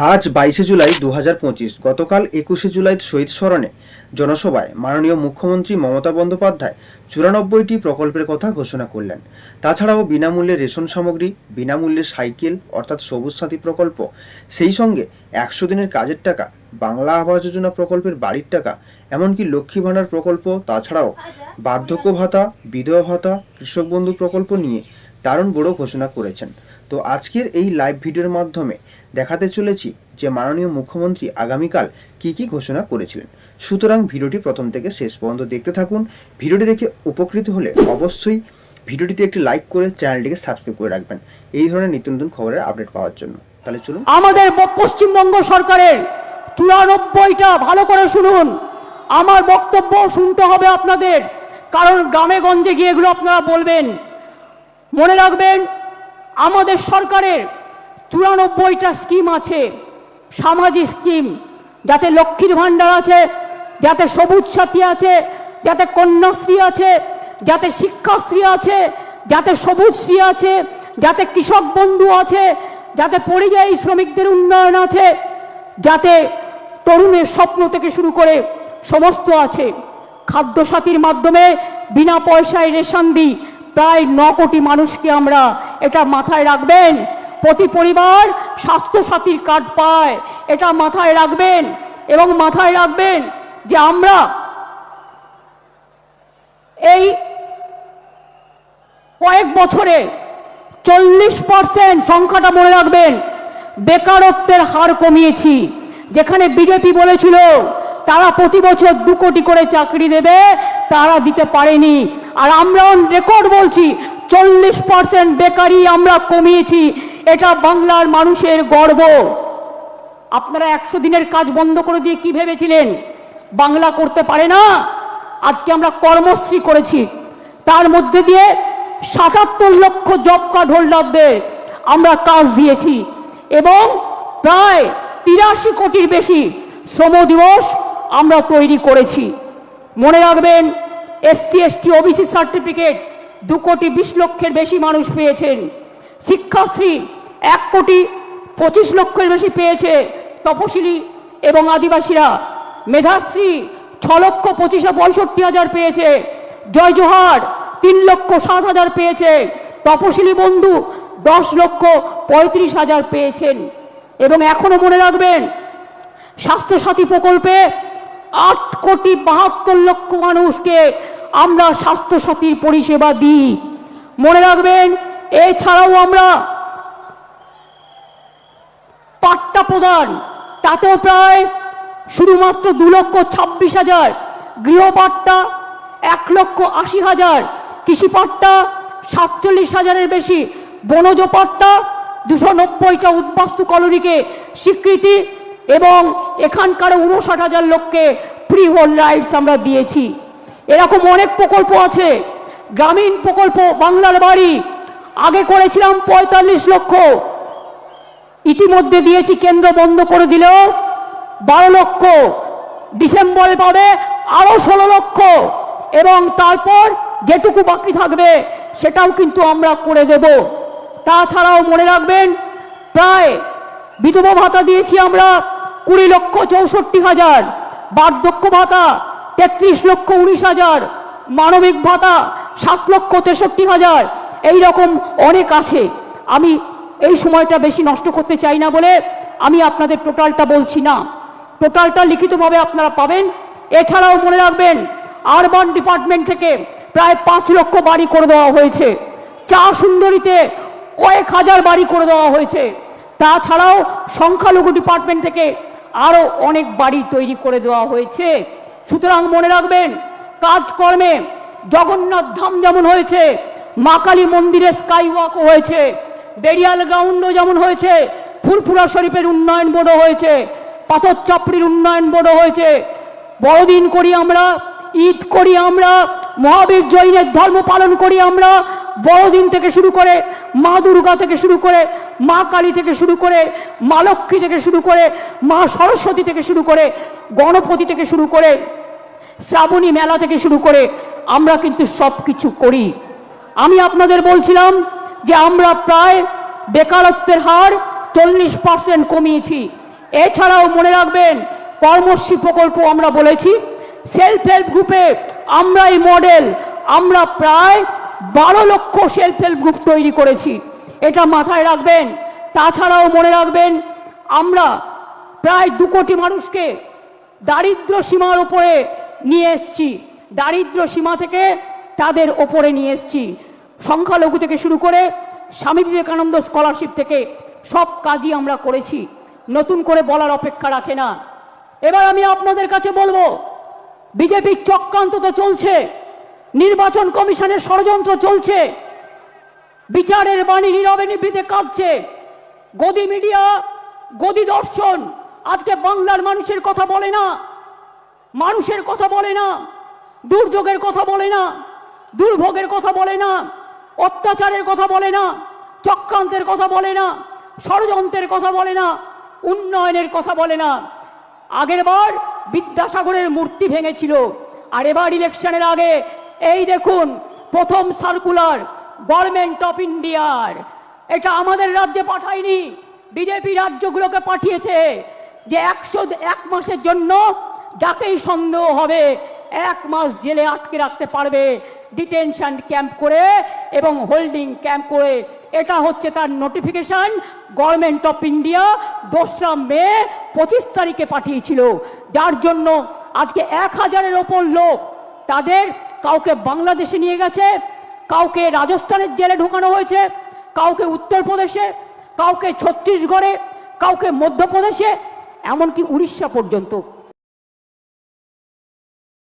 আজ 22শে জুলাই 2025 গতকাল 21শে জুলাই শহীদ স্মরণে জনসভায় মাননীয় মুখ্যমন্ত্রী মমতা বন্দ্যোপাধ্যায় 94টি প্রকল্পের কথা ঘোষণা করলেন। তাছাড়াও বিনামূল্যে রেশন সামগ্রী, বিনামূল্যে সাইকেল অর্থাৎ সবুজ সাথী প্রকল্প, সেই সঙ্গে 100 দিনের কাজের টাকা, বাংলা আবাস যোজনা প্রকল্পের বাড়ির টাকা, এমনকি লক্ষ্মী ভাণ্ডার প্রকল্প, তাছাড়াও বার্ধক্য ভাতা, বিধবা ভাতা, কৃষক বন্ধু প্রকল্প নিয়ে দারুণ বড় ঘোষণা করেছেন। তো আজকের এই লাইভ ভিডিওর মাধ্যমে দেখাতে চলেছি যে মাননীয় মুখ্যমন্ত্রী আগামীকাল কি ঘোষণা করেছিলেন। সুতরাং ভিডিওটি প্রথম থেকে শেষ পর্যন্ত দেখতে থাকুন। ভিডিওটি দেখে উপকৃত হলে অবশ্যই ভিডিওটিতে একটি লাইক করে চ্যানেলটিকে সাবস্ক্রাইব করে রাখবেন এই ধরনের নিত্য নতুন খবরের আপডেট পাওয়ার জন্য। তাহলে চলুন। আমাদের পশ্চিমবঙ্গ সরকারের 94টা, ভালো করে শুনুন, আমার বক্তব্য শুনতে হবে আপনাদের, কারণ গ্রামে গঞ্জে গিয়ে এগুলো আপনারা বলবেন। মনে রাখবেন, আমাদের সরকারের 94টা স্কিম আছে, সামাজিক স্কিম, যাতে লক্ষ্মীর ভাণ্ডার আছে, যাতে সবুজ সাথী আছে, যাতে কন্যাশ্রী আছে, যাতে শিক্ষাশ্রী আছে, যাতে সবুজশ্রী আছে, যাতে কৃষক বন্ধু আছে, যাতে পরিযায়ী শ্রমিকদের উন্নয়ন আছে, যাতে তরুণের স্বপ্ন থেকে শুরু করে সমস্ত আছে। খাদ্যসাথীর মাধ্যমে বিনা পয়সায় রেশন দিই প্রায় 9 কোটি মানুষকে আমরা, এটা মাথায় রাখবেন। প্রতি পরিবার স্বাস্থ্যসাথীর কার্ড পায়, এটা মাথায় রাখবেন। এবং মাথায় রাখবেন যে আমরা এই কয়েক বছরে 40%, সংখ্যাটা মনে রাখবেন, বেকারত্বের হার কমিয়েছি। যেখানে বিজেপি বলেছিল তারা প্রতি বছর 2 কোটি করে চাকরি দেবে, তারা দিতে পারেনি। আর আমরা রেকর্ড বলছি, 40% বেকারি আমরা কমিয়েছি। এটা বাংলার মানুষের গর্ব। আপনারা 100 দিনের কাজ বন্ধ করে দিয়ে কি ভেবেছিলেন বাংলা করতে পারে না? আজকে আমরা কর্মশ্রী করেছি, তার মধ্যে দিয়ে 77 লক্ষ জব কার্ড হোল্ডারদের আমরা কাজ দিয়েছি এবং প্রায় 83 কোটির বেশি শ্রম দিবস আমরা তৈরি করেছি। মনে রাখবেন, SC ST OBC সার্টিফিকেট 2 কোটি 20 লক্ষের বেশি মানুষ পেয়েছেন। শিক্ষাশ্রী 1 কোটি 25 লক্ষের বেশি পেয়েছে তপশিলি এবং আদিবাসীরা। মেধাশ্রী 6 লক্ষ 65 হাজার পেয়েছে। জয় জোহার 3 লক্ষ 7 হাজার পেয়েছে। তপশিলি বন্ধু 10 লক্ষ 35 হাজার পেয়েছেন। এবং এখনো মনে রাখবেন, স্বাস্থ্যসাথী প্রকল্পে 8 কোটি 72 লক্ষ মানুষকে আমরা স্বাস্থ্যসাথীর পরিষেবা দিই। মনে রাখবেন, এছাড়াও আমরা পাট্টা প্রদান, তাতেও প্রায় শুধুমাত্র 2 লক্ষ 26 হাজার, গৃহপাট্টা 1 লক্ষ 80 হাজার, কৃষি পাট্টা 47 হাজারের বেশি, বনজ পাট্টা 290টা উদ্বাস্তু কলোনিকে স্বীকৃতি এবং এখানকার 59 হাজার লোককে ফ্রি হোল রাইটস আমরা দিয়েছি। এরকম অনেক প্রকল্প আছে। গ্রামীণ প্রকল্প বাংলার বাড়ি আগে করেছিলাম 45 লক্ষ, ইতিমধ্যে দিয়েছি, কেন্দ্র বন্ধ করে দিল 12 লক্ষ, ডিসেম্বরে পাবে আরো 16 লক্ষ এবং তারপর যেটুকু বাকি থাকবে সেটাও কিন্তু আমরা করে দেব। তাছাড়াও মনে রাখবেন, প্রায় বিধবা ভাতা দিয়েছি আমরা 20 লক্ষ 64 হাজার, বার্ধক্য ভাতা 33 লক্ষ 19 হাজার, মানবিক ভাতা 7 লক্ষ 63 হাজার। এইরকম অনেক আছে। আমি এই সময়টা বেশি নষ্ট করতে চাই না বলে আমি আপনাদের টোটালটা বলছি না, টোটালটা লিখিতভাবে আপনারা পাবেন। এছাড়াও মনে রাখবেন, আরবান ডিপার্টমেন্ট থেকে প্রায় 5 লক্ষ বাড়ি করে দেওয়া হয়েছে। চা সুন্দরীতে কয়েক হাজার বাড়ি করে দেওয়া হয়েছে। তাছাড়াও সংখ্যালঘু ডিপার্টমেন্ট থেকে আরও অনেক বাড়ি তৈরি করে দেওয়া হয়েছে। সুতরাং মনে রাখবেন, কাজকর্মে জগন্নাথ ধাম যেমন হয়েছে, মা কালী মন্দিরে স্কাইওয়াকও হয়েছে, বেরিয়াল গ্রাউন্ডও যেমন হয়েছে, ফুরফুরা শরীফের উন্নয়ন বোর্ডও হয়েছে, পাথর চাপড়ির উন্নয়ন বোর্ডও হয়েছে। বড়দিন করি আমরা, ঈদ করি আমরা, মহাবীর জৈনের ধর্ম পালন করি আমরা। বড়দিন থেকে শুরু করে মা দুর্গা থেকে শুরু করে মা কালী থেকে শুরু করে মা লক্ষ্মী থেকে শুরু করে মা সরস্বতী থেকে শুরু করে গণপতি থেকে শুরু করে শ্রাবণী মেলা থেকে শুরু করে আমরা কিন্তু সব কিছু করি। আমি আপনাদের বলছিলাম যে আমরা প্রায় বেকারত্বের হার 40% কমিয়েছি এছাড়াও মনে রাখবেন কর্মশ্রী প্রকল্প আমরা বলেছি, সেলফ হেল্প গ্রুপে আমরাই মডেল, আমরা প্রায় 12 লক্ষ সেলফ হেল্প গ্রুপ তৈরি করেছি, এটা মাথায় রাখবেন। তাছাড়াও মনে রাখবেন আমরা প্রায় 2 কোটি মানুষকে দারিদ্র সীমার উপরে নিয়ে এসেছি, দারিদ্র সীমা থেকে তাদের ওপরে নিয়ে এসেছি। সংখ্যালঘু থেকে শুরু করে স্বামী বিবেকানন্দ স্কলারশিপ থেকে সব কাজই আমরা করেছি, নতুন করে বলার অপেক্ষা রাখে না। এবার আমি আপনাদের কাছে বলবো, বিজেপির চক্রান্ত তো চলছে, নির্বাচন কমিশনের ষড়যন্ত্র চলছে, বিচারের বাণী নীরবে নিভৃতে কাঁদছে, গদি মিডিয়া, গদি দর্শন আজকে বাংলার মানুষের কথা বলে না, মানুষের কথা বলে না, দুর্যোগের কথা বলে না, দুর্ভোগের কথা বলে না, অত্যাচারের কথা বলে না, চক্রান্তের কথা বলে না, ষড়যন্ত্রের কথা বলে না, উন্নয়নের কথা বলে না। আগের বার বিদ্যাসাগরের মূর্তি ভেঙেছিল, আর এবার ইলেকশনের আগে এই দেখুন প্রথম সার্কুলার গভর্নমেন্ট অফ ইন্ডিয়ার, এটা আমাদের রাজ্যে পাঠায়নি, বিজেপি রাজ্যগুলোকে পাঠিয়েছে, যে 101 মাসের জন্য যাকেই সন্দেহ হবে 1 মাস জেলে আটকে রাখতে পারবে, ডিটেনশন ক্যাম্প করে এবং হোল্ডিং ক্যাম্প করে। এটা হচ্ছে তার নোটিফিকেশন গভর্নমেন্ট অফ ইন্ডিয়া 2রা মে 25 তারিখে পাঠিয়েছিল, যার জন্য আজকে 1000-এর ওপর লোক, তাদের কাউকে বাংলাদেশে নিয়ে গেছে, কাউকে রাজস্থানের জেলে ঢোকানো হয়েছে, কাউকে উত্তরপ্রদেশে, কাউকে ছত্তিশগড়ে, কাউকে মধ্যপ্রদেশে, এমনকি উড়িষ্যা পর্যন্ত।